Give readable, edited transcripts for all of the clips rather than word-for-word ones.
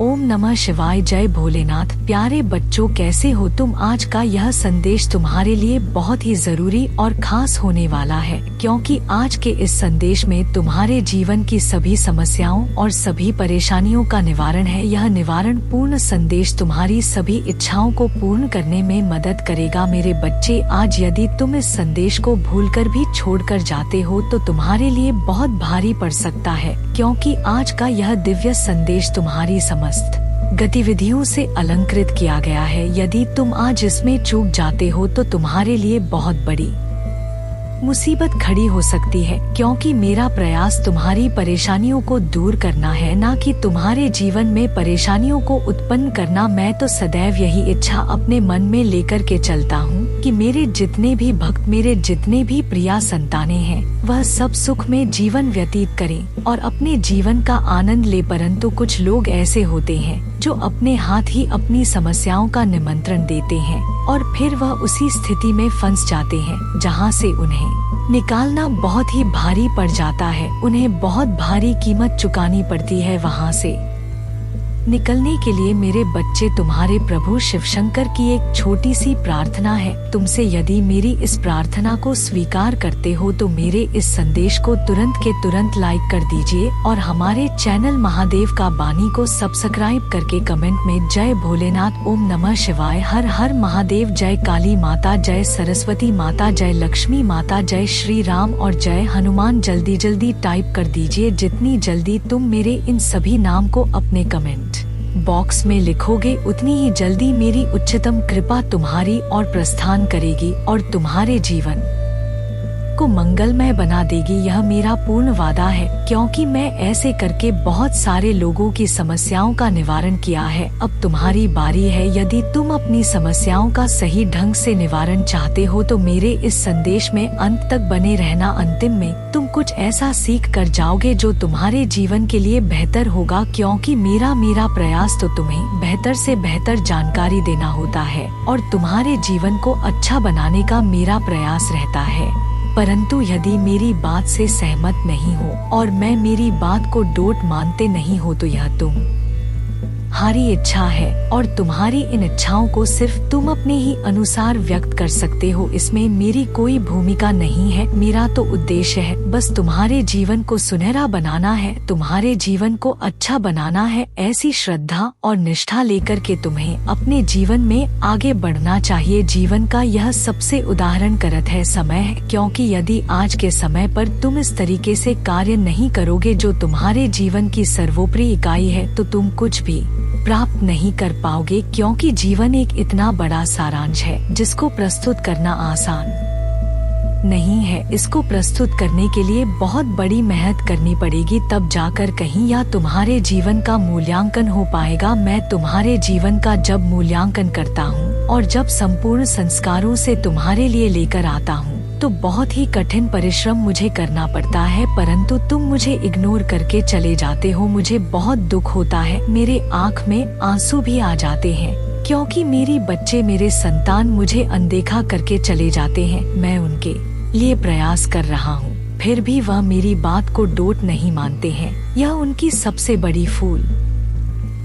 ओम नमः शिवाय। जय भोलेनाथ। प्यारे बच्चों, कैसे हो तुम? आज का यह संदेश तुम्हारे लिए बहुत ही जरूरी और खास होने वाला है, क्योंकि आज के इस संदेश में तुम्हारे जीवन की सभी समस्याओं और सभी परेशानियों का निवारण है। यह निवारण पूर्ण संदेश तुम्हारी सभी इच्छाओं को पूर्ण करने में मदद करेगा। मेरे बच्चे, आज यदि तुम इस संदेश को भूलकर भी छोड़कर जाते हो तो तुम्हारे लिए बहुत भारी पड़ सकता है, क्योंकि आज का यह दिव्य संदेश तुम्हारी समस्त गतिविधियों से अलंकृत किया गया है। यदि तुम आज इसमें चूक जाते हो तो तुम्हारे लिए बहुत बड़ी मुसीबत खड़ी हो सकती है, क्योंकि मेरा प्रयास तुम्हारी परेशानियों को दूर करना है, ना कि तुम्हारे जीवन में परेशानियों को उत्पन्न करना। मैं तो सदैव यही इच्छा अपने मन में लेकर के चलता हूँ कि मेरे जितने भी भक्त, मेरे जितने भी प्रिया संतानें हैं, वह सब सुख में जीवन व्यतीत करें और अपने जीवन का आनंद ले। परंतु कुछ लोग ऐसे होते हैं जो अपने हाथ ही अपनी समस्याओं का निमंत्रण देते हैं और फिर वह उसी स्थिति में फंस जाते हैं जहां से उन्हें निकालना बहुत ही भारी पड़ जाता है। उन्हें बहुत भारी कीमत चुकानी पड़ती है। वहां से निकलने के लिए मेरे बच्चे, तुम्हारे प्रभु शिव शंकर की एक छोटी सी प्रार्थना है तुमसे। यदि मेरी इस प्रार्थना को स्वीकार करते हो तो मेरे इस संदेश को तुरंत के तुरंत लाइक कर दीजिए और हमारे चैनल महादेव का बानी को सब्सक्राइब करके कमेंट में जय भोलेनाथ, ओम नमः शिवाय, हर हर महादेव, जय काली माता, जय सरस्वती माता, जय लक्ष्मी माता, जय श्री राम और जय हनुमान जल्दी जल्दी टाइप कर दीजिए। जितनी जल्दी तुम मेरे इन सभी नाम को अपने कमेंट बॉक्स में लिखोगे, उतनी ही जल्दी मेरी उच्चतम कृपा तुम्हारी और प्रस्थान करेगी और तुम्हारे जीवन को मंगलमय बना देगी। यह मेरा पूर्ण वादा है, क्योंकि मैं ऐसे करके बहुत सारे लोगों की समस्याओं का निवारण किया है। अब तुम्हारी बारी है। यदि तुम अपनी समस्याओं का सही ढंग से निवारण चाहते हो तो मेरे इस संदेश में अंत तक बने रहना। अंतिम में तुम कुछ ऐसा सीख कर जाओगे जो तुम्हारे जीवन के लिए बेहतर होगा, क्योंकि मेरा प्रयास तो तुम्हें बेहतर से बेहतर जानकारी देना होता है और तुम्हारे जीवन को अच्छा बनाने का मेरा प्रयास रहता है। परंतु यदि मेरी बात से सहमत नहीं हो और मैं मेरी बात को डोट मानते नहीं हो तो यह तुम्हारी इच्छा है और तुम्हारी इन इच्छाओं को सिर्फ तुम अपने ही अनुसार व्यक्त कर सकते हो। इसमें मेरी कोई भूमिका नहीं है। मेरा तो उद्देश्य है बस तुम्हारे जीवन को सुनहरा बनाना है, तुम्हारे जीवन को अच्छा बनाना है। ऐसी श्रद्धा और निष्ठा लेकर के तुम्हें अपने जीवन में आगे बढ़ना चाहिए। जीवन का यह सबसे उदाहरण करत है समय है, क्योंकि यदि आज के समय पर तुम इस तरीके से कार्य नहीं करोगे जो तुम्हारे जीवन की सर्वोपरि इकाई है तो तुम कुछ भी प्राप्त नहीं कर पाओगे, क्योंकि जीवन एक इतना बड़ा सारांश है जिसको प्रस्तुत करना आसान नहीं है। इसको प्रस्तुत करने के लिए बहुत बड़ी मेहनत करनी पड़ेगी, तब जाकर कहीं या तुम्हारे जीवन का मूल्यांकन हो पाएगा। मैं तुम्हारे जीवन का जब मूल्यांकन करता हूँ और जब संपूर्ण संस्कारों से तुम्हारे लिए लेकर आता हूँ तो बहुत ही कठिन परिश्रम मुझे करना पड़ता है, परंतु तुम मुझे इग्नोर करके चले जाते हो। मुझे बहुत दुख होता है, मेरे आँख में आंसू भी आ जाते हैं, क्योंकि मेरी बच्चे, मेरे संतान मुझे अनदेखा करके चले जाते हैं। मैं उनके लिए प्रयास कर रहा हूँ, फिर भी वह मेरी बात को डोट नहीं मानते हैं। यह उनकी सबसे बड़ी भूल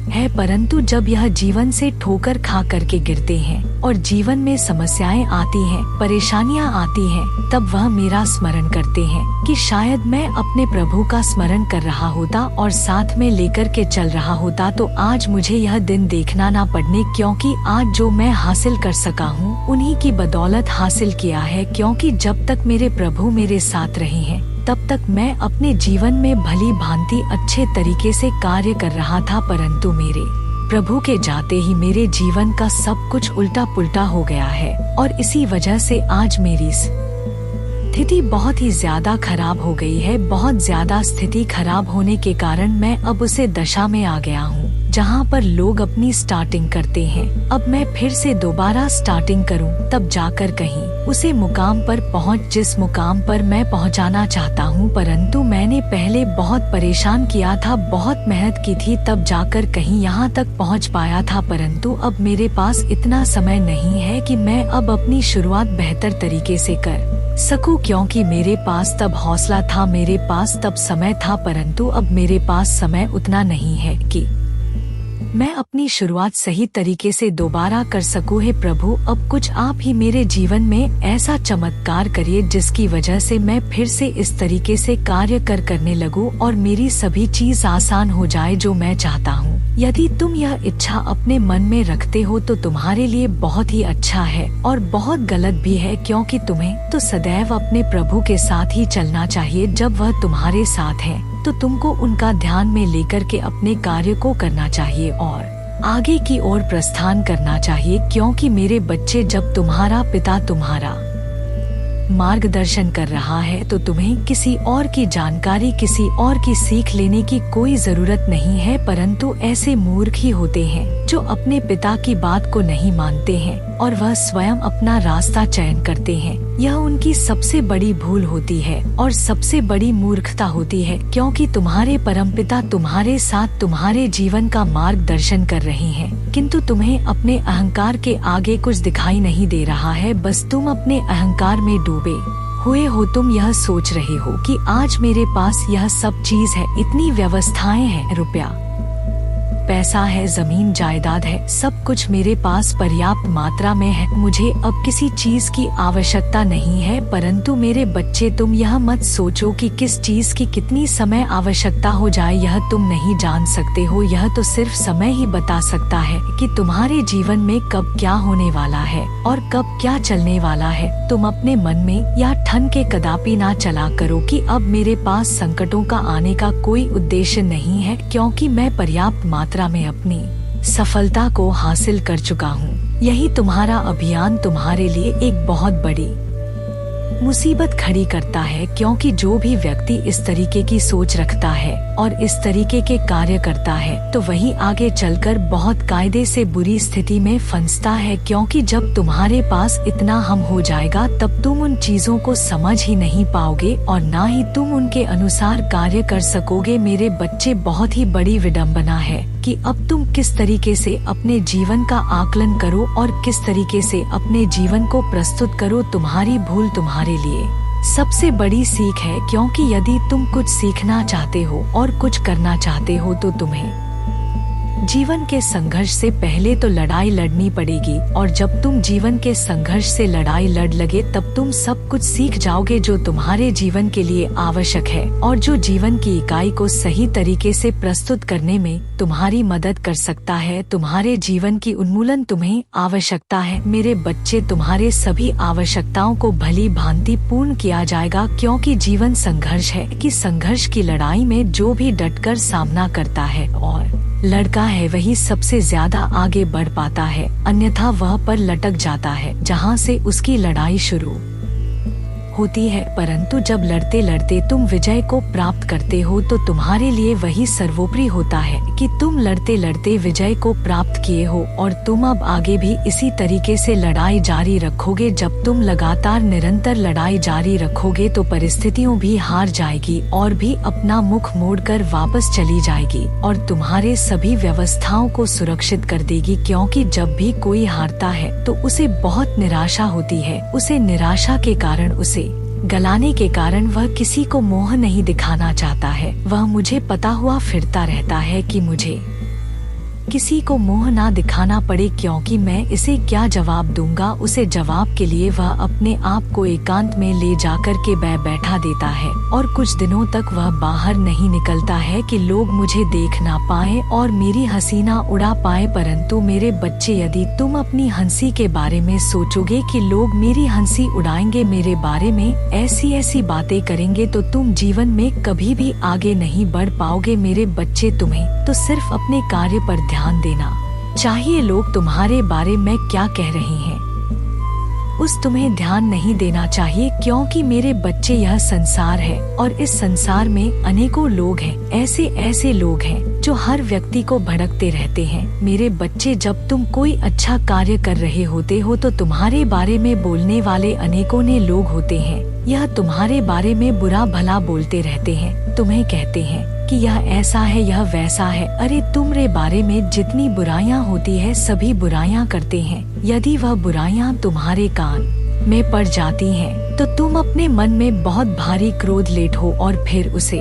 है। परंतु जब यह जीवन से ठोकर खा करके गिरते हैं और जीवन में समस्याएं आती हैं, परेशानियां आती हैं, तब वह मेरा स्मरण करते हैं कि शायद मैं अपने प्रभु का स्मरण कर रहा होता और साथ में लेकर के चल रहा होता तो आज मुझे यह दिन देखना ना पड़ने। क्योंकि आज जो मैं हासिल कर सका हूँ उन्हीं की बदौलत हासिल किया है, क्योंकि जब तक मेरे प्रभु मेरे साथ रहे हैं तब तक मैं अपने जीवन में भली भांति अच्छे तरीके से कार्य कर रहा था। परंतु मेरे प्रभु के जाते ही मेरे जीवन का सब कुछ उल्टा पुल्टा हो गया है और इसी वजह से आज मेरी स्थिति बहुत ही ज्यादा खराब हो गई है। बहुत ज्यादा स्थिति खराब होने के कारण मैं अब उसे दशा में आ गया हूँ जहाँ पर लोग अपनी स्टार्टिंग करते हैं। अब मैं फिर से दोबारा स्टार्टिंग करूँ तब जाकर कहीं उसे मुकाम पर पहुँच जिस मुकाम पर मैं पहुँचाना चाहता हूँ। परंतु मैंने पहले बहुत परेशान किया था, बहुत मेहनत की थी, तब जाकर कहीं यहाँ तक पहुँच पाया था। परंतु अब मेरे पास इतना समय नहीं है कि मैं अब अपनी शुरुआत बेहतर तरीके से कर सकूं, क्योंकि मेरे पास तब हौसला था, मेरे पास तब समय था। परंतु अब मेरे पास समय उतना नहीं है कि मैं अपनी शुरुआत सही तरीके से दोबारा कर सकूं। हे प्रभु, अब कुछ आप ही मेरे जीवन में ऐसा चमत्कार करिए जिसकी वजह से मैं फिर से इस तरीके से कार्य करने लगूं और मेरी सभी चीज आसान हो जाए जो मैं चाहता हूँ। यदि तुम यह इच्छा अपने मन में रखते हो तो तुम्हारे लिए बहुत ही अच्छा है और बहुत गलत भी है, क्योंकि तुम्हें तो सदैव अपने प्रभु के साथ ही चलना चाहिए। जब वह तुम्हारे साथ है तो तुमको उनका ध्यान में लेकर के अपने कार्य को करना चाहिए और आगे की ओर प्रस्थान करना चाहिए, क्योंकि मेरे बच्चे, जब तुम्हारा पिता तुम्हारा मार्गदर्शन कर रहा है तो तुम्हें किसी और की जानकारी, किसी और की सीख लेने की कोई जरूरत नहीं है। परंतु ऐसे मूर्ख ही होते हैं जो अपने पिता की बात को नहीं मानते हैं और वह स्वयं अपना रास्ता चयन करते हैं। यह उनकी सबसे बड़ी भूल होती है और सबसे बड़ी मूर्खता होती है, क्योंकि तुम्हारे परमपिता तुम्हारे साथ तुम्हारे जीवन का मार्गदर्शन कर रहे हैं, किंतु तुम्हें अपने अहंकार के आगे कुछ दिखाई नहीं दे रहा है। बस तुम अपने अहंकार में डूबे हुए हो। तुम यह सोच रहे हो कि आज मेरे पास यह सब चीज है, इतनी व्यवस्थाएं हैं, रुपया पैसा है, जमीन जायदाद है, सब कुछ मेरे पास पर्याप्त मात्रा में है, मुझे अब किसी चीज की आवश्यकता नहीं है। परंतु मेरे बच्चे, तुम यह मत सोचो कि किस चीज की कितनी समय आवश्यकता हो जाए, यह तुम नहीं जान सकते हो। यह तो सिर्फ समय ही बता सकता है कि तुम्हारे जीवन में कब क्या होने वाला है और कब क्या चलने वाला है। तुम अपने मन में या ठन के कदापि ना चला करो कि अब मेरे पास संकटों का आने का कोई उद्देश्य नहीं है, क्योंकि मैं पर्याप्त मात्रा में अपनी सफलता को हासिल कर चुका हूँ। यही तुम्हारा अभियान तुम्हारे लिए एक बहुत बड़ी मुसीबत खड़ी करता है, क्योंकि जो भी व्यक्ति इस तरीके की सोच रखता है और इस तरीके के कार्य करता है तो वही आगे चलकर बहुत कायदे से बुरी स्थिति में फंसता है। क्योंकि जब तुम्हारे पास इतना हम हो जाएगा तब तुम उन चीजों को समझ ही नहीं पाओगे और ना ही तुम उनके अनुसार कार्य कर सकोगे। मेरे बच्चे, बहुत ही बड़ी विडंबना है कि अब तुम किस तरीके से अपने जीवन का आकलन करो और किस तरीके से अपने जीवन को प्रस्तुत करो। तुम्हारी भूल तुम्हारे लिए सबसे बड़ी सीख है, क्योंकि यदि तुम कुछ सीखना चाहते हो और कुछ करना चाहते हो तो तुम्हें जीवन के संघर्ष से पहले तो लड़ाई लड़नी पड़ेगी, और जब तुम जीवन के संघर्ष से लड़ाई लड़ लगे तब तुम सब कुछ सीख जाओगे जो तुम्हारे जीवन के लिए आवश्यक है और जो जीवन की इकाई को सही तरीके से प्रस्तुत करने में तुम्हारी मदद कर सकता है। तुम्हारे जीवन की उन्मूलन तुम्हें आवश्यकता है। मेरे बच्चे, तुम्हारे सभी आवश्यकताओं को भली भांति पूर्ण किया जाएगा, क्योंकि जीवन संघर्ष है कि संघर्ष की लड़ाई में जो भी डटकर सामना करता है और लड़का है वही सबसे ज्यादा आगे बढ़ पाता है, अन्यथा वह पर लटक जाता है जहाँ से उसकी लड़ाई शुरू होती है। परंतु जब लड़ते लड़ते तुम विजय को प्राप्त करते हो तो तुम्हारे लिए वही सर्वोपरि होता है कि तुम लड़ते लड़ते विजय को प्राप्त किए हो और तुम अब आगे भी इसी तरीके से लड़ाई जारी रखोगे। जब तुम लगातार निरंतर लड़ाई जारी रखोगे तो परिस्थितियों भी हार जाएगी और भी अपना मुख मोड़कर वापस चली जाएगी और तुम्हारे सभी व्यवस्थाओं को सुरक्षित कर देगी। क्योंकि जब भी कोई हारता है तो उसे बहुत निराशा होती है, उसे निराशा के कारण, उसे गलाने के कारण वह किसी को मोह नहीं दिखाना चाहता है। वह मुझे पता हुआ फिरता रहता है कि मुझे किसी को मोह ना दिखाना पड़े, क्योंकि मैं इसे क्या जवाब दूंगा। उसे जवाब के लिए वह अपने आप को एकांत में ले जाकर के बैठा देता है और कुछ दिनों तक वह बाहर नहीं निकलता है कि लोग मुझे देख ना पाए और मेरी हंसी ना उड़ा पाए। परंतु मेरे बच्चे, यदि तुम अपनी हंसी के बारे में सोचोगे कि लोग मेरी हंसी उड़ाएंगे, मेरे बारे में ऐसी ऐसी बातें करेंगे, तो तुम जीवन में कभी भी आगे नहीं बढ़ पाओगे। मेरे बच्चे, तुम्हें तो सिर्फ अपने कार्य पर ध्यान देना चाहिए। लोग तुम्हारे बारे में क्या कह रहे हैं उस तुम्हें ध्यान नहीं देना चाहिए, क्योंकि मेरे बच्चे, यह संसार है और इस संसार में अनेकों लोग हैं, ऐसे ऐसे लोग हैं जो हर व्यक्ति को भड़कते रहते हैं। मेरे बच्चे, जब तुम कोई अच्छा कार्य कर रहे होते हो तो तुम्हारे बारे में बोलने वाले अनेकों ने लोग होते हैं। यह तुम्हारे बारे में बुरा भला बोलते रहते हैं, तुम्हें कहते हैं कि यह ऐसा है, यह वैसा है। अरे, तुम्हारे बारे में जितनी बुराइयां होती है सभी बुराइयां करते हैं। यदि वह बुराइयां तुम्हारे कान में पड़ जाती हैं तो तुम अपने मन में बहुत भारी क्रोध लेट हो और फिर उसे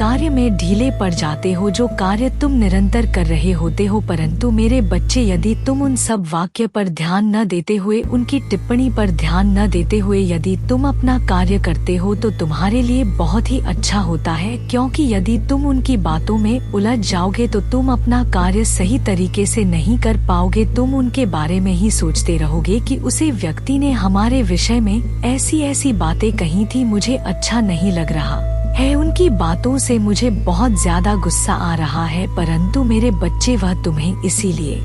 कार्य में ढीले पड़ जाते हो, जो कार्य तुम निरंतर कर रहे होते हो। परंतु मेरे बच्चे, यदि तुम उन सब वाक्य पर ध्यान न देते हुए, उनकी टिप्पणी पर ध्यान न देते हुए यदि तुम अपना कार्य करते हो तो तुम्हारे लिए बहुत ही अच्छा होता है। क्योंकि यदि तुम उनकी बातों में उलझ जाओगे तो तुम अपना कार्य सही तरीके से नहीं कर पाओगे। तुम उनके बारे में ही सोचते रहोगे कि उसे व्यक्ति ने हमारे विषय में ऐसी ऐसी बातें कही थी, मुझे अच्छा नहीं लग रहा है, उनकी बातों से मुझे बहुत ज्यादा गुस्सा आ रहा है। परंतु मेरे बच्चे, वह तुम्हें इसीलिए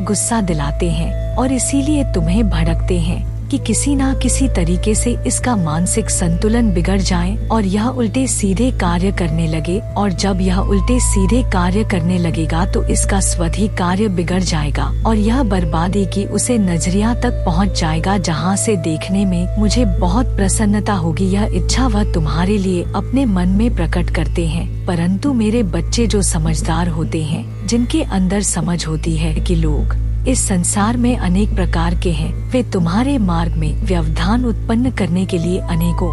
गुस्सा दिलाते हैं और इसीलिए तुम्हें भड़कते हैं कि किसी ना किसी तरीके से इसका मानसिक संतुलन बिगड़ जाए और यह उल्टे सीधे कार्य करने लगे। और जब यह उल्टे सीधे कार्य करने लगेगा तो इसका स्वधि कार्य बिगड़ जाएगा और यह बर्बादी की उसे नजरिया तक पहुंच जाएगा, जहां से देखने में मुझे बहुत प्रसन्नता होगी। यह इच्छा वह तुम्हारे लिए अपने मन में प्रकट करते हैं। परंतु मेरे बच्चे जो समझदार होते हैं, जिनके अंदर समझ होती है कि लोग इस संसार में अनेक प्रकार के हैं, वे तुम्हारे मार्ग में व्यवधान उत्पन्न करने के लिए अनेकों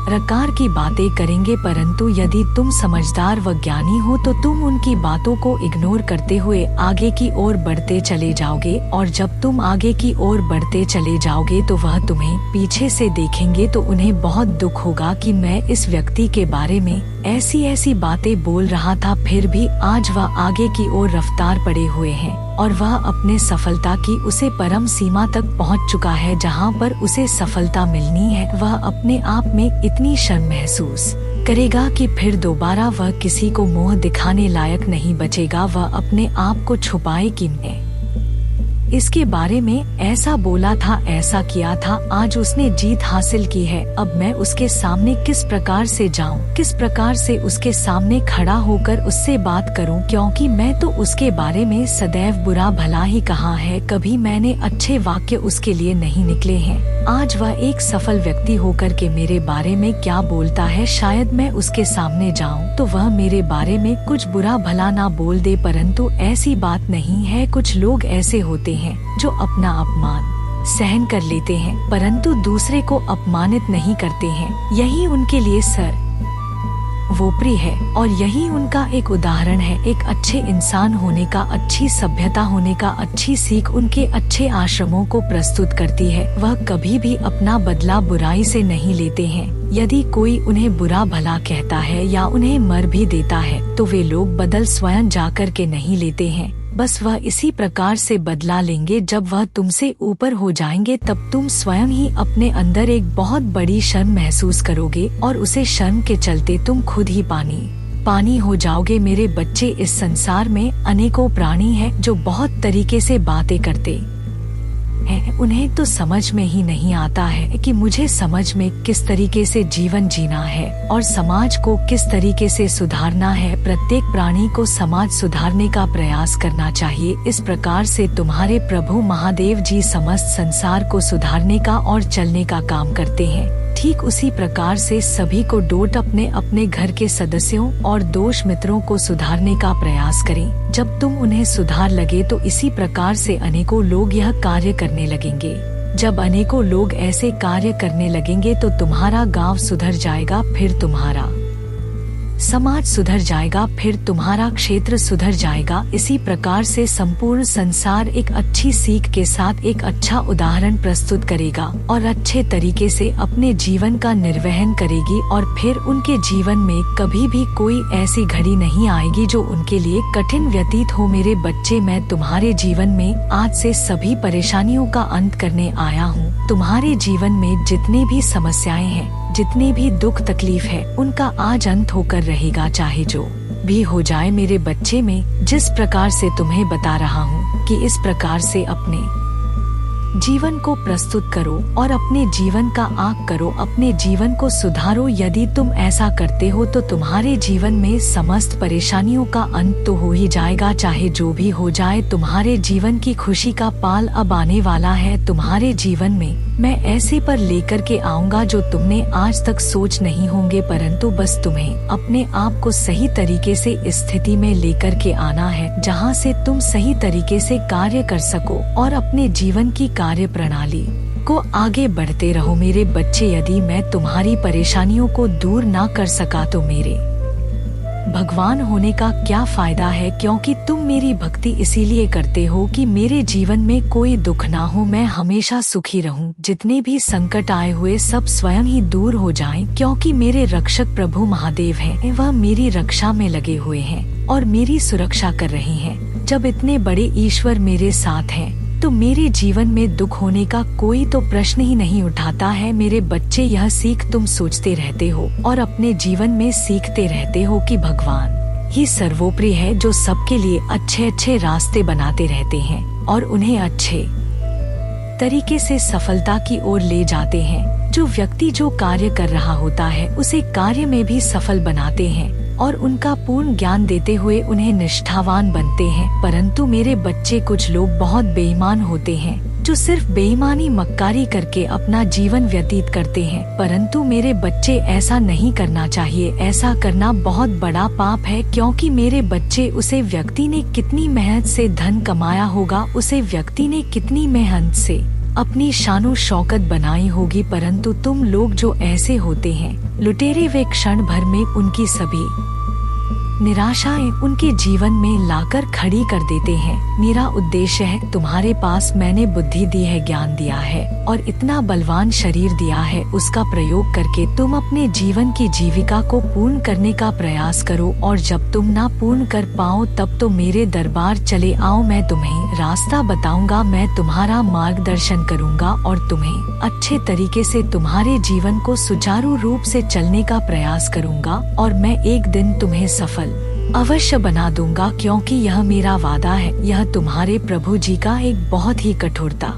प्रकार की बातें करेंगे। परंतु यदि तुम समझदार व ज्ञानी हो तो तुम उनकी बातों को इग्नोर करते हुए आगे की ओर बढ़ते चले जाओगे। और जब तुम आगे की ओर बढ़ते चले जाओगे तो वह तुम्हें पीछे से देखेंगे तो उन्हें बहुत दुख होगा कि मैं इस व्यक्ति के बारे में ऐसी ऐसी बातें बोल रहा था, फिर भी आज वह आगे की ओर रफ्तार पड़े हुए हैं और वह अपने सफलता की उसे परम सीमा तक पहुंच चुका है, जहां पर उसे सफलता मिलनी है। वह अपने आप में इतनी शर्म महसूस करेगा कि फिर दोबारा वह किसी को मुंह दिखाने लायक नहीं बचेगा। वह अपने आप को छुपाए कि मैं इसके बारे में ऐसा बोला था, ऐसा किया था, आज उसने जीत हासिल की है। अब मैं उसके सामने किस प्रकार से जाऊं, किस प्रकार से उसके सामने खड़ा होकर उससे बात करूं, क्योंकि मैं तो उसके बारे में सदैव बुरा भला ही कहा है, कभी मैंने अच्छे वाक्य उसके लिए नहीं निकले हैं। आज वह एक सफल व्यक्ति होकर के मेरे बारे में क्या बोलता है, शायद मैं उसके सामने जाऊं तो वह मेरे बारे में कुछ बुरा भला ना बोल दे। परंतु ऐसी बात नहीं है। कुछ लोग ऐसे होते हैं जो अपना अपमान सहन कर लेते हैं परंतु दूसरे को अपमानित नहीं करते हैं। यही उनके लिए सर्वोपरि है और यही उनका एक उदाहरण है। एक अच्छे इंसान होने का, अच्छी सभ्यता होने का अच्छी सीख उनके अच्छे आश्रमों को प्रस्तुत करती है। वह कभी भी अपना बदला बुराई से नहीं लेते हैं। यदि कोई उन्हें बुरा भला कहता है या उन्हें मर भी देता है तो वे लोग बदल स्वयं जाकर के नहीं लेते हैं। बस वह इसी प्रकार से बदला लेंगे। जब वह तुमसे ऊपर हो जाएंगे तब तुम स्वयं ही अपने अंदर एक बहुत बड़ी शर्म महसूस करोगे और उसे शर्म के चलते तुम खुद ही पानी हो जाओगे। मेरे बच्चे, इस संसार में अनेकों प्राणी हैं जो बहुत तरीके से बातें करते हैं। उन्हें तो समझ में ही नहीं आता है कि मुझे समझ में किस तरीके से जीवन जीना है और समाज को किस तरीके से सुधारना है। प्रत्येक प्राणी को समाज सुधारने का प्रयास करना चाहिए। इस प्रकार से तुम्हारे प्रभु महादेव जी समस्त संसार को सुधारने का और चलने का काम करते हैं। ठीक उसी प्रकार से सभी को डोट अपने अपने घर के सदस्यों और दोष मित्रों को सुधारने का प्रयास करें। जब तुम उन्हें सुधार लगे तो इसी प्रकार से अनेकों लोग यह कार्य करने लगेंगे। जब अनेकों लोग ऐसे कार्य करने लगेंगे तो तुम्हारा गांव सुधर जाएगा, फिर तुम्हारा समाज सुधर जाएगा, फिर तुम्हारा क्षेत्र सुधर जाएगा। इसी प्रकार से संपूर्ण संसार एक अच्छी सीख के साथ एक अच्छा उदाहरण प्रस्तुत करेगा और अच्छे तरीके से अपने जीवन का निर्वहन करेगी और फिर उनके जीवन में कभी भी कोई ऐसी घड़ी नहीं आएगी जो उनके लिए कठिन व्यतीत हो। मेरे बच्चे, मैं तुम्हारे जीवन में आज से सभी परेशानियों का अंत करने आया हूँ। तुम्हारे जीवन में जितनी भी समस्याएं हैं, जितनी भी दुख तकलीफ है, उनका आज अंत होकर रहेगा, चाहे जो भी हो जाए। मेरे बच्चे, में जिस प्रकार से तुम्हें बता रहा हूँ कि इस प्रकार से अपने जीवन को प्रस्तुत करो और अपने जीवन का आग करो, अपने जीवन को सुधारो। यदि तुम ऐसा करते हो तो तुम्हारे जीवन में समस्त परेशानियों का अंत तो हो ही जाएगा, चाहे जो भी हो जाए। तुम्हारे जीवन की खुशी का पाल अब आने वाला है। तुम्हारे जीवन में मैं ऐसे पर लेकर के आऊंगा जो तुमने आज तक सोच नहीं होंगे, परंतु बस तुम्हें अपने आप को सही तरीके से इस स्थिति में लेकर के आना है जहां से तुम सही तरीके से कार्य कर सको और अपने जीवन की कार्य प्रणाली को आगे बढ़ते रहो मेरे बच्चे। यदि मैं तुम्हारी परेशानियों को दूर ना कर सका तो मेरे भगवान होने का क्या फायदा है, क्योंकि तुम मेरी भक्ति इसीलिए करते हो कि मेरे जीवन में कोई दुख ना हो, मैं हमेशा सुखी रहूं। जितने भी संकट आए हुए सब स्वयं ही दूर हो जाएं, क्योंकि मेरे रक्षक प्रभु महादेव हैं। वह मेरी रक्षा में लगे हुए हैं और मेरी सुरक्षा कर रहे हैं। जब इतने बड़े ईश्वर मेरे साथ हैं तो मेरे जीवन में दुख होने का कोई तो प्रश्न ही नहीं उठाता है। मेरे बच्चे, यह सीख तुम सोचते रहते हो और अपने जीवन में सीखते रहते हो कि भगवान ही सर्वोपरि है, जो सबके लिए अच्छे अच्छे रास्ते बनाते रहते हैं और उन्हें अच्छे तरीके से सफलता की ओर ले जाते हैं। जो व्यक्ति जो कार्य कर रहा होता है उसे कार्य में भी सफल बनाते हैं और उनका पूर्ण ज्ञान देते हुए उन्हें निष्ठावान बनते हैं। परंतु मेरे बच्चे, कुछ लोग बहुत बेईमान होते हैं जो सिर्फ बेईमानी मक्कारी करके अपना जीवन व्यतीत करते हैं। परंतु मेरे बच्चे, ऐसा नहीं करना चाहिए। ऐसा करना बहुत बड़ा पाप है, क्योंकि मेरे बच्चे, उसे व्यक्ति ने कितनी मेहनत से धन कमाया होगा, उसे व्यक्ति ने कितनी मेहनत से अपनी शानो शौकत बनाई होगी। परंतु तुम लोग जो ऐसे होते हैं लुटेरे, वे क्षण भर में उनकी सभी निराशाएं उनके जीवन में लाकर खड़ी कर देते हैं। मेरा उद्देश्य है, तुम्हारे पास मैंने बुद्धि दी है, ज्ञान दिया है और इतना बलवान शरीर दिया है, उसका प्रयोग करके तुम अपने जीवन की जीविका को पूर्ण करने का प्रयास करो। और जब तुम ना पूर्ण कर पाओ तब तो मेरे दरबार चले आओ, मैं तुम्हें रास्ता बताऊंगा, मैं तुम्हारा मार्गदर्शन करूंगा और तुम्हें अच्छे तरीके से तुम्हारे जीवन को सुचारू रूप से चलने का प्रयास करूंगा और मैं एक दिन तुम्हें सफल अवश्य बना दूंगा, क्योंकि यह मेरा वादा है। यह तुम्हारे प्रभु जी का एक बहुत ही कठोरता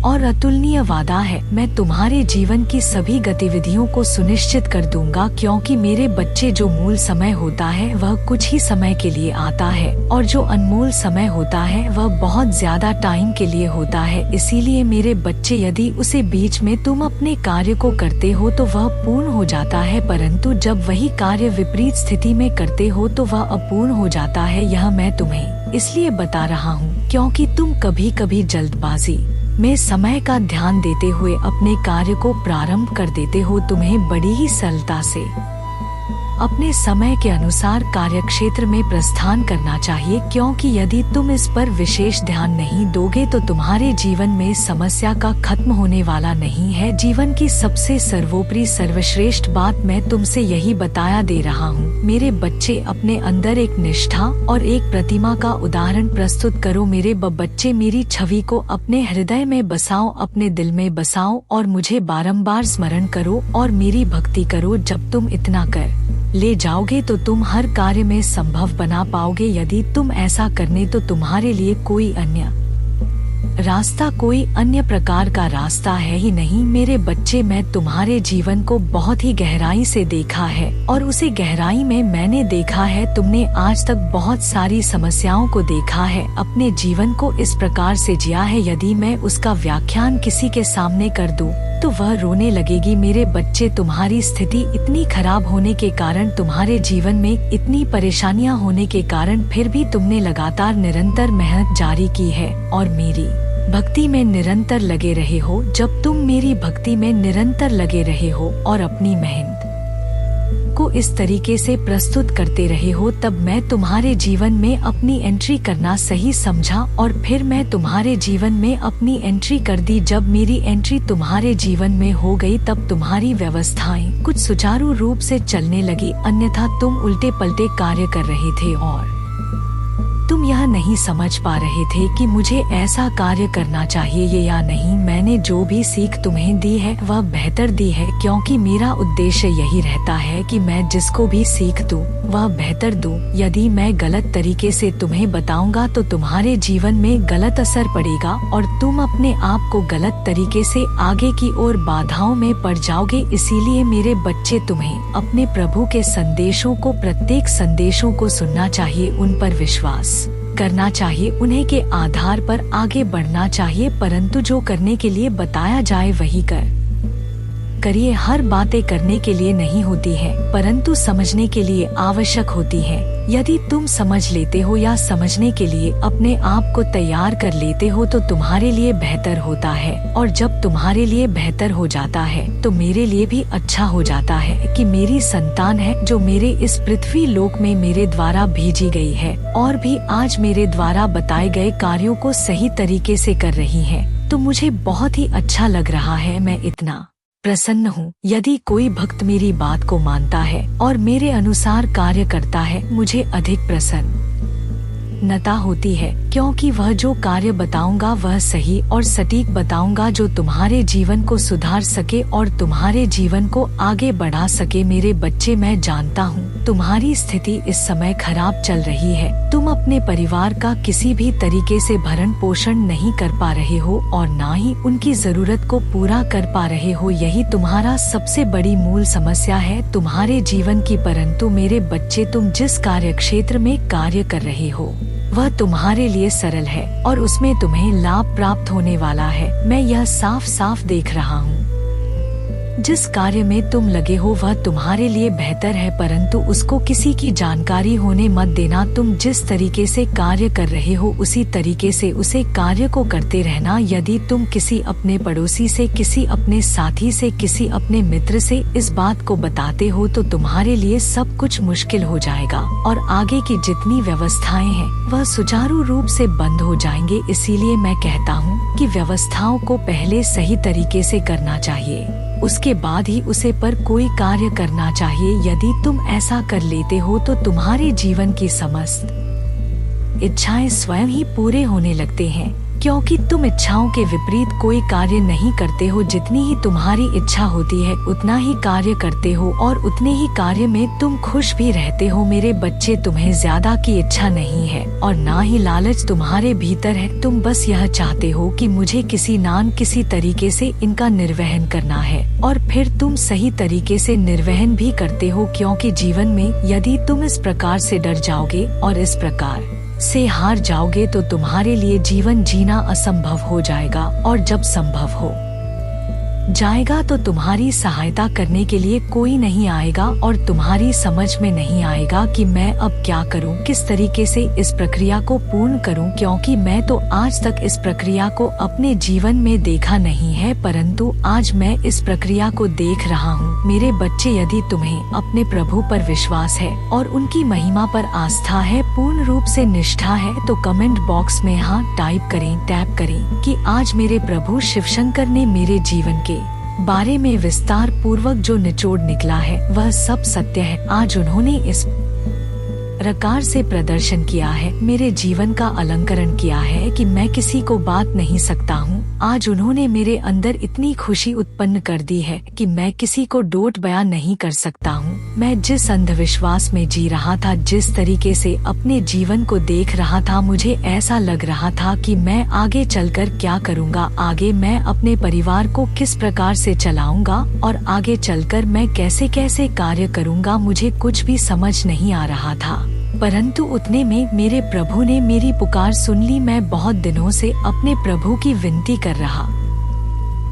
और अतुलनीय वादा है। मैं तुम्हारे जीवन की सभी गतिविधियों को सुनिश्चित कर दूंगा, क्योंकि मेरे बच्चे, जो मूल समय होता है वह कुछ ही समय के लिए आता है और जो अनमोल समय होता है वह बहुत ज्यादा टाइम के लिए होता है। इसीलिए मेरे बच्चे, यदि उसे बीच में तुम अपने कार्य को करते हो तो वह पूर्ण हो जाता है, परंतु जब वही कार्य विपरीत स्थिति में करते हो तो वह अपूर्ण हो जाता है। यह मैं तुम्हें इसलिए बता रहा हूँ क्योंकि तुम कभी कभी जल्दबाजी में समय का ध्यान देते हुए अपने कार्य को प्रारंभ कर देते हो। तुम्हें बड़ी ही सरलता से अपने समय के अनुसार कार्यक्षेत्र में प्रस्थान करना चाहिए, क्योंकि यदि तुम इस पर विशेष ध्यान नहीं दोगे तो तुम्हारे जीवन में समस्या का खत्म होने वाला नहीं है। जीवन की सबसे सर्वोपरि सर्वश्रेष्ठ बात मैं तुमसे यही बताया दे रहा हूँ। मेरे बच्चे, अपने अंदर एक निष्ठा और एक प्रतिमा का उदाहरण प्रस्तुत करो। मेरे बच्चे, मेरी छवि को अपने हृदय में बसाओ, अपने दिल में बसाओ और मुझे बारंबार स्मरण करो और मेरी भक्ति करो। जब तुम इतना कर ले जाओगे तो तुम हर कार्य में संभव बना पाओगे। यदि तुम ऐसा करने तो तुम्हारे लिए कोई अन्य रास्ता, कोई अन्य प्रकार का रास्ता है ही नहीं। मेरे बच्चे, मैं तुम्हारे जीवन को बहुत ही गहराई से देखा है और उसे गहराई में मैंने देखा है। तुमने आज तक बहुत सारी समस्याओं को देखा है, अपने जीवन को इस प्रकार से जिया है। यदि मैं उसका व्याख्यान किसी के सामने कर दूं तो वह रोने लगेगी। मेरे बच्चे, तुम्हारी स्थिति इतनी खराब होने के कारण, तुम्हारे जीवन में इतनी परेशानियां होने के कारण फिर भी तुमने लगातार निरंतर मेहनत जारी की है और मेरी भक्ति में निरंतर लगे रहे हो। जब तुम मेरी भक्ति में निरंतर लगे रहे हो और अपनी मेहनत को इस तरीके से प्रस्तुत करते रहे हो, तब मैं तुम्हारे जीवन में अपनी एंट्री करना सही समझा और फिर मैं तुम्हारे जीवन में अपनी एंट्री कर दी। जब मेरी एंट्री तुम्हारे जीवन में हो गई तब तुम्हारी व्यवस्थाएं कुछ सुचारू रूप से चलने लगी, अन्यथा तुम उल्टे पलटे कार्य कर रहे थे और तुम यह नहीं समझ पा रहे थे कि मुझे ऐसा कार्य करना चाहिए या नहीं। मैंने जो भी सीख तुम्हें दी है वह बेहतर दी है, क्योंकि मेरा उद्देश्य यही रहता है कि मैं जिसको भी सीख दूं वह बेहतर दूं। यदि मैं गलत तरीके से तुम्हें बताऊंगा तो तुम्हारे जीवन में गलत असर पड़ेगा और तुम अपने आप को गलत तरीके से आगे की ओर बाधाओं में पड़ जाओगे। इसीलिए मेरे बच्चे, तुम्हें अपने प्रभु के संदेशों को, प्रत्येक संदेशों को सुनना चाहिए, उन पर विश्वास करना चाहिए, उन्हें के आधार पर आगे बढ़ना चाहिए, परंतु जो करने के लिए बताया जाए वही करिए हर बातें करने के लिए नहीं होती है, परंतु समझने के लिए आवश्यक होती है। यदि तुम समझ लेते हो या समझने के लिए अपने आप को तैयार कर लेते हो तो तुम्हारे लिए बेहतर होता है, और जब तुम्हारे लिए बेहतर हो जाता है तो मेरे लिए भी अच्छा हो जाता है कि मेरी संतान है जो मेरे इस पृथ्वी लोक में मेरे द्वारा भेजी गई है और भी आज मेरे द्वारा बताए गए कार्यों को सही तरीके से कर रही है। तो मुझे बहुत ही अच्छा लग रहा है, मैं इतना प्रसन्न हूँ। यदि कोई भक्त मेरी बात को मानता है और मेरे अनुसार कार्य करता है, मुझे अधिक प्रसन्नता होती है, क्योंकि वह जो कार्य बताऊंगा वह सही और सटीक बताऊंगा, जो तुम्हारे जीवन को सुधार सके और तुम्हारे जीवन को आगे बढ़ा सके। मेरे बच्चे, मैं जानता हूँ तुम्हारी स्थिति इस समय खराब चल रही है। तुम अपने परिवार का किसी भी तरीके से भरण पोषण नहीं कर पा रहे हो और ना ही उनकी जरूरत को पूरा कर पा रहे हो। यही तुम्हारा सबसे बड़ी मूल समस्या है तुम्हारे जीवन की। परंतु मेरे बच्चे, तुम जिस कार्य क्षेत्र में कार्य कर रहे हो वह तुम्हारे लिए सरल है और उसमें तुम्हें लाभ प्राप्त होने वाला है। मैं यह साफ साफ देख रहा हूँ। जिस कार्य में तुम लगे हो वह तुम्हारे लिए बेहतर है, परंतु उसको किसी की जानकारी होने मत देना। तुम जिस तरीके से कार्य कर रहे हो उसी तरीके से उसे कार्य को करते रहना। यदि तुम किसी अपने पड़ोसी से, किसी अपने साथी से, किसी अपने मित्र से इस बात को बताते हो तो तुम्हारे लिए सब कुछ मुश्किल हो जाएगा और आगे की जितनी व्यवस्थाएं हैं वह सुचारू रूप से बंद हो जाएंगे। इसीलिए मैं कहता हूँ कि व्यवस्थाओं को पहले सही तरीके से करना चाहिए, उसके बाद ही उसे पर कोई कार्य करना चाहिए। यदि तुम ऐसा कर लेते हो तो तुम्हारे जीवन की समस्त इच्छाएं स्वयं ही पूरे होने लगते हैं, क्योंकि तुम इच्छाओं के विपरीत कोई कार्य नहीं करते हो। जितनी ही तुम्हारी इच्छा होती है उतना ही कार्य करते हो और उतने ही कार्य में तुम खुश भी रहते हो। मेरे बच्चे, तुम्हें ज्यादा की इच्छा नहीं है और ना ही लालच तुम्हारे भीतर है। तुम बस यह चाहते हो कि मुझे किसी तरीके से इनका निर्वहन करना है, और फिर तुम सही तरीके से निर्वहन भी करते हो, क्योंकि जीवन में यदि तुम इस प्रकार से डर जाओगे और इस प्रकार से हार जाओगे तो तुम्हारे लिए जीवन जीना असंभव हो जाएगा, और जब संभव हो जाएगा तो तुम्हारी सहायता करने के लिए कोई नहीं आएगा और तुम्हारी समझ में नहीं आएगा कि मैं अब क्या करूं, किस तरीके से इस प्रक्रिया को पूर्ण करूं, क्योंकि मैं तो आज तक इस प्रक्रिया को अपने जीवन में देखा नहीं है, परंतु आज मैं इस प्रक्रिया को देख रहा हूं। मेरे बच्चे, यदि तुम्हें अपने प्रभु पर विश्वास है और उनकी महिमा पर आस्था है, पूर्ण रूप से निष्ठा है, तो कमेंट बॉक्स में हाँ टाइप करें, टैप करें कि आज मेरे प्रभु शिवशंकर ने मेरे जीवन के बारे में विस्तार पूर्वक जो निचोड़ निकला है वह सब सत्य है। आज उन्होंने इस प्रकार से प्रदर्शन किया है, मेरे जीवन का अलंकरण किया है कि मैं किसी को बात नहीं सकता हूँ। आज उन्होंने मेरे अंदर इतनी खुशी उत्पन्न कर दी है कि मैं किसी को डोट बयान नहीं कर सकता हूँ। मैं जिस अंधविश्वास में जी रहा था, जिस तरीके से अपने जीवन को देख रहा था, मुझे ऐसा लग रहा था कि मैं आगे चलकर क्या करूँगा, आगे मैं अपने परिवार को किस प्रकार से चलाऊंगा और आगे चलकर मैं कैसे कैसे कार्य करूँगा, मुझे कुछ भी समझ नहीं आ रहा था। परंतु उतने में मेरे प्रभु ने मेरी पुकार सुन ली। मैं बहुत दिनों से अपने प्रभु की विनती कर रहा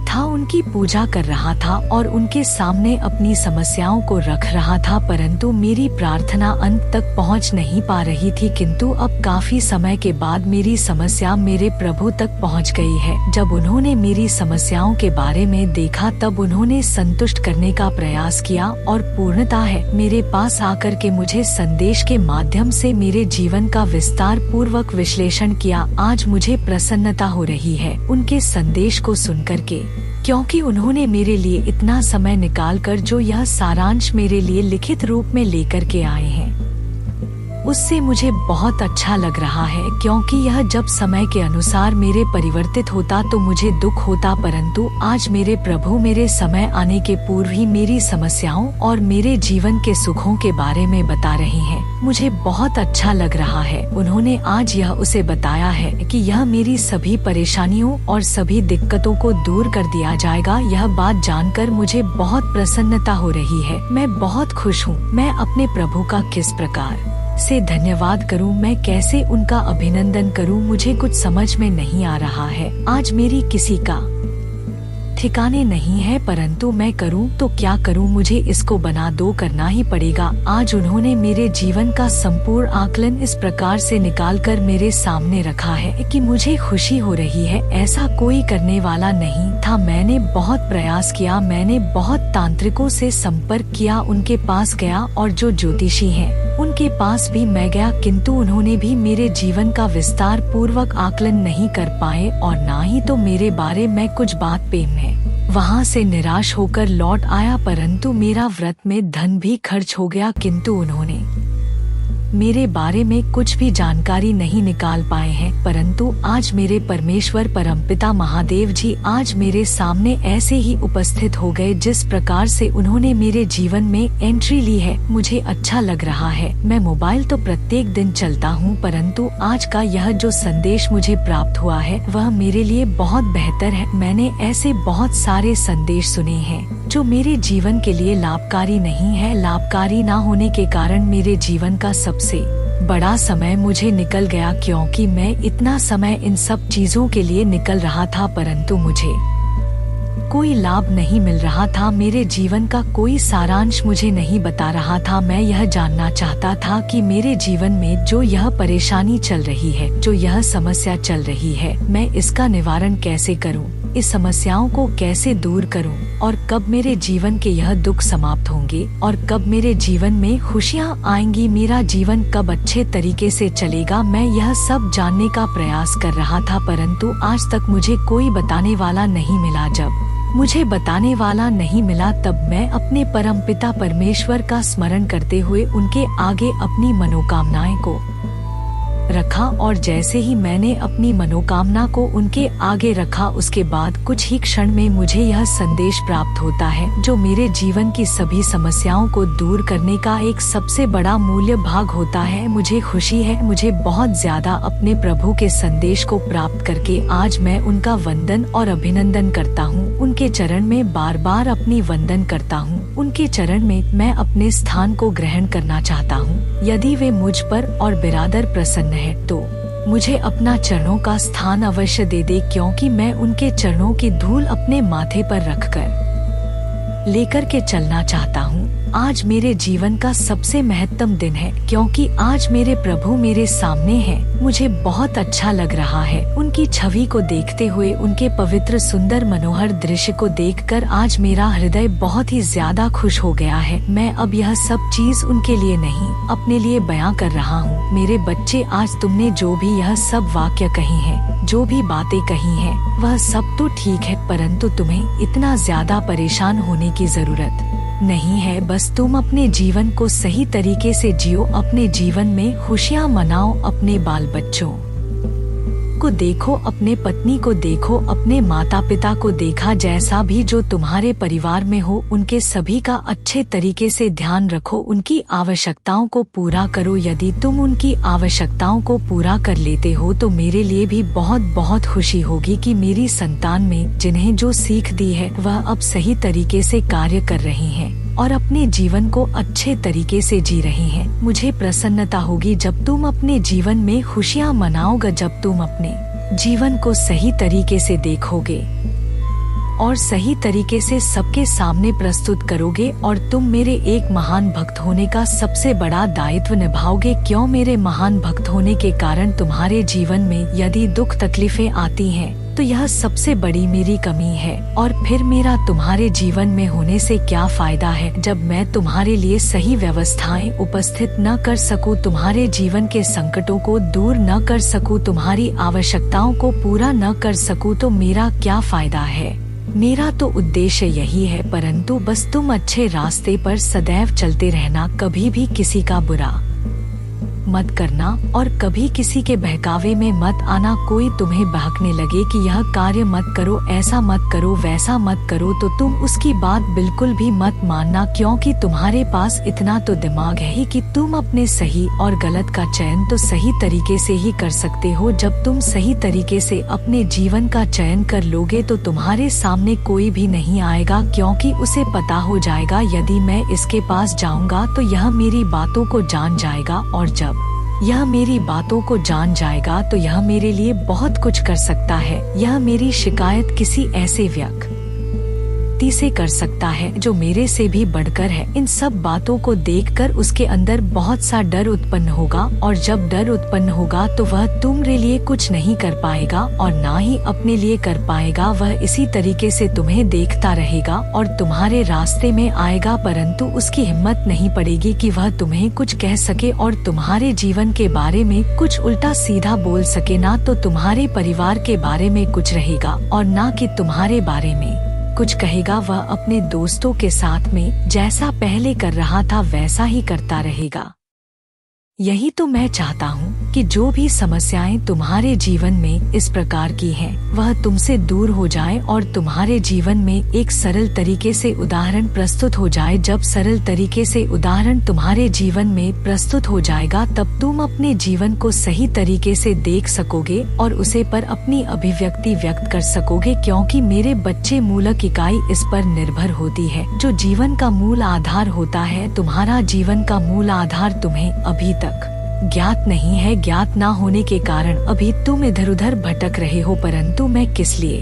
था, उनकी पूजा कर रहा था और उनके सामने अपनी समस्याओं को रख रहा था, परंतु मेरी प्रार्थना अंत तक पहुंच नहीं पा रही थी। किंतु अब काफी समय के बाद मेरी समस्या मेरे प्रभु तक पहुंच गई है। जब उन्होंने मेरी समस्याओं के बारे में देखा तब उन्होंने संतुष्ट करने का प्रयास किया और पूर्णता है मेरे पास आकर के मुझे संदेश के माध्यम से मेरे जीवन का विस्तार पूर्वक विश्लेषण किया। आज मुझे प्रसन्नता हो रही है उनके संदेश को सुनकर के, क्योंकि उन्होंने मेरे लिए इतना समय निकालकर जो यह सारांश मेरे लिए लिखित रूप में लेकर के आए हैं, उससे मुझे बहुत अच्छा लग रहा है। क्योंकि यह जब समय के अनुसार मेरे परिवर्तित होता तो मुझे दुख होता, परंतु आज मेरे प्रभु मेरे समय आने के पूर्व ही मेरी समस्याओं और मेरे जीवन के सुखों के बारे में बता रहे हैं। मुझे बहुत अच्छा लग रहा है। उन्होंने आज यह उसे बताया है कि यह मेरी सभी परेशानियों और सभी दिक्कतों को दूर कर दिया जाएगा। यह बात जानकर मुझे बहुत प्रसन्नता हो रही है। मैं बहुत खुश हूँ। मैं अपने प्रभु का किस प्रकार से धन्यवाद करूं, मैं कैसे उनका अभिनंदन करूं, मुझे कुछ समझ में नहीं आ रहा है। आज मेरी किसी का ठिकाने नहीं है, परंतु मैं करूं तो क्या करूं, मुझे इसको बना दो, करना ही पड़ेगा। आज उन्होंने मेरे जीवन का संपूर्ण आकलन इस प्रकार से निकालकर मेरे सामने रखा है कि मुझे खुशी हो रही है। ऐसा कोई करने वाला नहीं था। मैंने बहुत प्रयास किया, मैंने बहुत तांत्रिकों से संपर्क किया, उनके पास गया और जो ज्योतिषी हैं उनके पास भी मैं गया, किंतु उन्होंने भी मेरे जीवन का विस्तार पूर्वक आकलन नहीं कर पाए और ना ही तो मेरे बारे में कुछ बात पे में। वहाँ से निराश होकर लौट आया, परंतु मेरा व्रत में धन भी खर्च हो गया, किंतु उन्होंने मेरे बारे में कुछ भी जानकारी नहीं निकाल पाए हैं। परंतु आज मेरे परमेश्वर परमपिता महादेव जी आज मेरे सामने ऐसे ही उपस्थित हो गए जिस प्रकार से उन्होंने मेरे जीवन में एंट्री ली है। मुझे अच्छा लग रहा है। मैं मोबाइल तो प्रत्येक दिन चलता हूँ, परंतु आज का यह जो संदेश मुझे प्राप्त हुआ है वह मेरे लिए बहुत बेहतर है। मैंने ऐसे बहुत सारे संदेश सुने हैं जो मेरे जीवन के लिए लाभकारी नहीं है। लाभकारी ना होने के कारण मेरे जीवन का सबसे बड़ा समय मुझे निकल गया, क्योंकि मैं इतना समय इन सब चीजों के लिए निकल रहा था, परंतु मुझे कोई लाभ नहीं मिल रहा था। मेरे जीवन का कोई सारांश मुझे नहीं बता रहा था। मैं यह जानना चाहता था कि मेरे जीवन में जो यह परेशानी चल रही है, जो यह समस्या चल रही है, मैं इसका निवारण कैसे करूं, इस समस्याओं को कैसे दूर करूं और कब मेरे जीवन के यह दुख समाप्त होंगे और कब मेरे जीवन में खुशियां आएंगी, मेरा जीवन कब अच्छे तरीके से चलेगा। मैं यह सब जानने का प्रयास कर रहा था, परंतु आज तक मुझे कोई बताने वाला नहीं मिला। जब मुझे बताने वाला नहीं मिला तब मैं अपने परमपिता परमेश्वर का स्मरण करते हुए उनके आगे अपनी मनोकामनाएं को रखा और जैसे ही मैंने अपनी मनोकामना को उनके आगे रखा, उसके बाद कुछ ही क्षण में मुझे यह संदेश प्राप्त होता है जो मेरे जीवन की सभी समस्याओं को दूर करने का एक सबसे बड़ा मूल्य भाग होता है। मुझे खुशी है, मुझे बहुत ज्यादा अपने प्रभु के संदेश को प्राप्त करके आज मैं उनका वंदन और अभिनंदन करता हूँ। उनके चरण में बार बार अपनी वंदन करता हूँ। उनके चरण में मैं अपने स्थान को ग्रहण करना चाहता हूँ। यदि वे मुझ पर और बिरादर प्रसन्न है तो मुझे अपना चरणों का स्थान अवश्य दे दे, क्योंकि मैं उनके चरणों की धूल अपने माथे पर रखकर लेकर के चलना चाहता हूँ। आज मेरे जीवन का सबसे महत्तम दिन है, क्योंकि आज मेरे प्रभु मेरे सामने हैं। मुझे बहुत अच्छा लग रहा है। उनकी छवि को देखते हुए, उनके पवित्र सुंदर मनोहर दृश्य को देखकर आज मेरा हृदय बहुत ही ज्यादा खुश हो गया है। मैं अब यह सब चीज उनके लिए नहीं, अपने लिए बयां कर रहा हूँ। मेरे बच्चे, आज तुमने जो भी यह सब वाक्य कही हैं, जो भी बातें कही हैं, वह सब तो ठीक है, परंतु तुम्हें इतना ज्यादा परेशान होने की जरूरत नहीं है। बस तुम अपने जीवन को सही तरीके से जियो, अपने जीवन में खुशियाँ मनाओ, अपने बाल बच्चों को देखो, अपने पत्नी को देखो, अपने माता पिता को देखा, जैसा भी जो तुम्हारे परिवार में हो, उनके सभी का अच्छे तरीके से ध्यान रखो, उनकी आवश्यकताओं को पूरा करो। यदि तुम उनकी आवश्यकताओं को पूरा कर लेते हो तो मेरे लिए भी बहुत बहुत खुशी होगी कि मेरी संतान में जिन्हें जो सीख दी है वह अब सही तरीके से कार्य कर रही हैं और अपने जीवन को अच्छे तरीके से जी रही हैं। मुझे प्रसन्नता होगी जब तुम अपने जीवन में खुशियाँ मनाओगे, जब तुम अपने जीवन को सही तरीके से देखोगे और सही तरीके से सबके सामने प्रस्तुत करोगे और तुम मेरे एक महान भक्त होने का सबसे बड़ा दायित्व निभाओगे। क्यों? मेरे महान भक्त होने के कारण तुम्हारे जीवन में यदि दुख तकलीफें आती हैं तो यह सबसे बड़ी मेरी कमी है, और फिर मेरा तुम्हारे जीवन में होने से क्या फायदा है जब मैं तुम्हारे लिए सही व्यवस्थाएं उपस्थित न कर सकूं, तुम्हारे जीवन के संकटों को दूर न कर सकूं, तुम्हारी आवश्यकताओं को पूरा न कर सकूं, तो मेरा क्या फायदा है। मेरा तो उद्देश्य यही है, परंतु बस तुम अच्छे रास्ते पर सदैव चलते रहना, कभी भी किसी का बुरा मत करना और कभी किसी के बहकावे में मत आना। कोई तुम्हें बहकने लगे कि यह कार्य मत करो, ऐसा मत करो, वैसा मत करो, तो तुम उसकी बात बिल्कुल भी मत मानना, क्योंकि तुम्हारे पास इतना तो दिमाग है ही कि तुम अपने सही और गलत का चयन तो सही तरीके से ही कर सकते हो। जब तुम सही तरीके से अपने जीवन का चयन कर लोगे तो तुम्हारे सामने कोई भी नहीं आएगा, क्योंकि उसे पता हो जाएगा यदि मैं इसके पास जाऊंगा तो यह मेरी बातों को जान जाएगा, और जब यह मेरी बातों को जान जाएगा तो यह मेरे लिए बहुत कुछ कर सकता है। यह मेरी शिकायत किसी ऐसे व्यक्ति शक्ति से कर सकता है जो मेरे से भी बढ़कर है। इन सब बातों को देखकर उसके अंदर बहुत सा डर उत्पन्न होगा, और जब डर उत्पन्न होगा तो वह तुम्हारे लिए कुछ नहीं कर पाएगा और ना ही अपने लिए कर पाएगा। वह इसी तरीके से तुम्हें देखता रहेगा और तुम्हारे रास्ते में आएगा, परंतु उसकी हिम्मत नहीं पड़ेगी कि वह तुम्हें कुछ कह सके और तुम्हारे जीवन के बारे में कुछ उल्टा सीधा बोल सके। ना तो तुम्हारे परिवार के बारे में कुछ रहेगा और ना कि तुम्हारे बारे में कुछ कहेगा। वह अपने दोस्तों के साथ में जैसा पहले कर रहा था वैसा ही करता रहेगा। यही तो मैं चाहता हूँ कि जो भी समस्याएं तुम्हारे जीवन में इस प्रकार की हैं, वह तुमसे दूर हो जाए और तुम्हारे जीवन में एक सरल तरीके से उदाहरण प्रस्तुत हो जाए। जब सरल तरीके से उदाहरण तुम्हारे जीवन में प्रस्तुत हो जाएगा, तब तुम अपने जीवन को सही तरीके से देख सकोगे और उसे पर अपनी अभिव्यक्ति व्यक्त कर सकोगे, क्योंकि मेरे बच्चे मूलक इकाई इस पर निर्भर होती है। जो जीवन का मूल आधार होता है, तुम्हारा जीवन का मूल आधार तुम्हें अभी तक ज्ञात नहीं है। ज्ञात ना होने के कारण अभी तुम इधर उधर भटक रहे हो, परंतु मैं किस लिए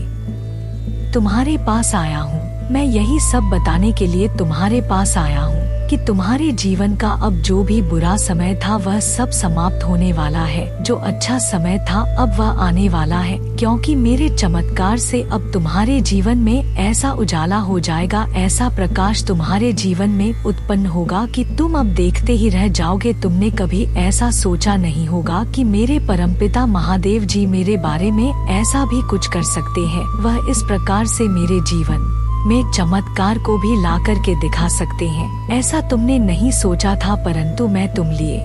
तुम्हारे पास आया हूँ? मैं यही सब बताने के लिए तुम्हारे पास आया हूँ कि तुम्हारे जीवन का अब जो भी बुरा समय था वह सब समाप्त होने वाला है। जो अच्छा समय था अब वह आने वाला है, क्योंकि मेरे चमत्कार से अब तुम्हारे जीवन में ऐसा उजाला हो जाएगा, ऐसा प्रकाश तुम्हारे जीवन में उत्पन्न होगा कि तुम अब देखते ही रह जाओगे। तुमने कभी ऐसा सोचा नहीं होगा कि मेरे परमपिता महादेव जी मेरे बारे में ऐसा भी कुछ कर सकते हैं। वह इस प्रकार से मेरे जीवन में चमत्कार को भी ला करके दिखा सकते हैं। ऐसा तुमने नहीं सोचा था, परंतु मैं तुम लिए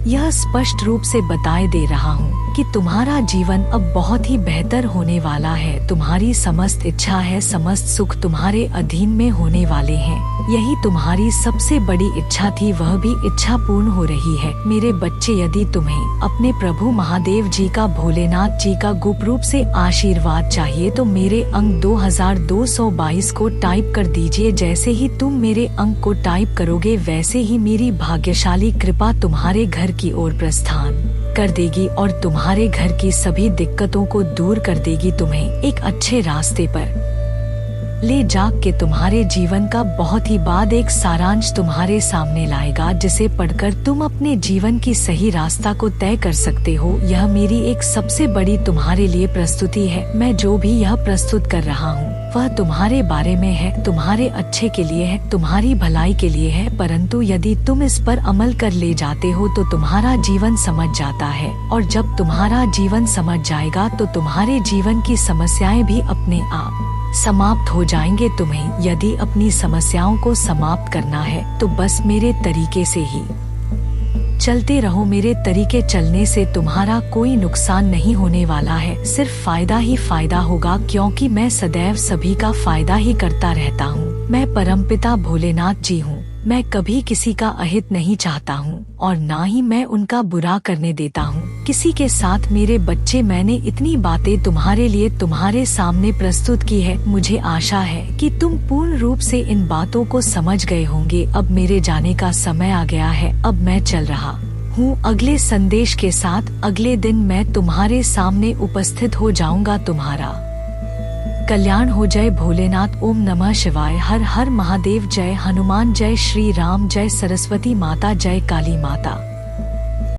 यह स्पष्ट रूप से बताए दे रहा हूँ कि तुम्हारा जीवन अब बहुत ही बेहतर होने वाला है। तुम्हारी समस्त इच्छा है, समस्त सुख तुम्हारे अधीन में होने वाले हैं। यही तुम्हारी सबसे बड़ी इच्छा थी, वह भी इच्छा पूर्ण हो रही है। मेरे बच्चे, यदि तुम्हें अपने प्रभु महादेव जी का, भोलेनाथ जी का गुप्त रूप से आशीर्वाद चाहिए तो मेरे अंक 2222 को टाइप कर दीजिए। जैसे ही तुम मेरे अंक को टाइप करोगे, वैसे ही मेरी भाग्यशाली कृपा तुम्हारे घर की ओर प्रस्थान कर देगी और तुम्हारे घर की सभी दिक्कतों को दूर कर देगी। तुम्हें एक अच्छे रास्ते पर ले जाग के तुम्हारे जीवन का बहुत ही बाद एक सारांश तुम्हारे सामने लाएगा, जिसे पढ़कर तुम अपने जीवन की सही रास्ता को तय कर सकते हो। यह मेरी एक सबसे बड़ी तुम्हारे लिए प्रस्तुति है। मैं जो भी यह प्रस्तुत कर रहा हूँ वह तुम्हारे बारे में है, तुम्हारे अच्छे के लिए है, तुम्हारी भलाई के लिए है। परंतु यदि तुम इस पर अमल कर ले जाते हो तो तुम्हारा जीवन समझ जाता है, और जब तुम्हारा जीवन समझ जाएगा तो तुम्हारे जीवन की समस्याएं भी अपने आप समाप्त हो जाएंगे। तुम्हें यदि अपनी समस्याओं को समाप्त करना है तो बस मेरे तरीके से ही चलते रहो। मेरे तरीके चलने से तुम्हारा कोई नुकसान नहीं होने वाला है, सिर्फ फायदा ही फायदा होगा, क्योंकि मैं सदैव सभी का फायदा ही करता रहता हूँ। मैं परमपिता भोलेनाथ जी हूँ। मैं कभी किसी का अहित नहीं चाहता हूँ और ना ही मैं उनका बुरा करने देता हूँ किसी के साथ। मेरे बच्चे, मैंने इतनी बातें तुम्हारे लिए तुम्हारे सामने प्रस्तुत की है। मुझे आशा है कि तुम पूर्ण रूप से इन बातों को समझ गए होंगे। अब मेरे जाने का समय आ गया है। अब मैं चल रहा हूँ अगले संदेश के साथ। अगले दिन मैं तुम्हारे सामने उपस्थित हो जाऊंगा। तुम्हारा कल्याण हो। जय भोलेनाथ। ओम नमः शिवाय। हर हर महादेव। जय हनुमान। जय श्री राम। जय सरस्वती माता। जय काली माता।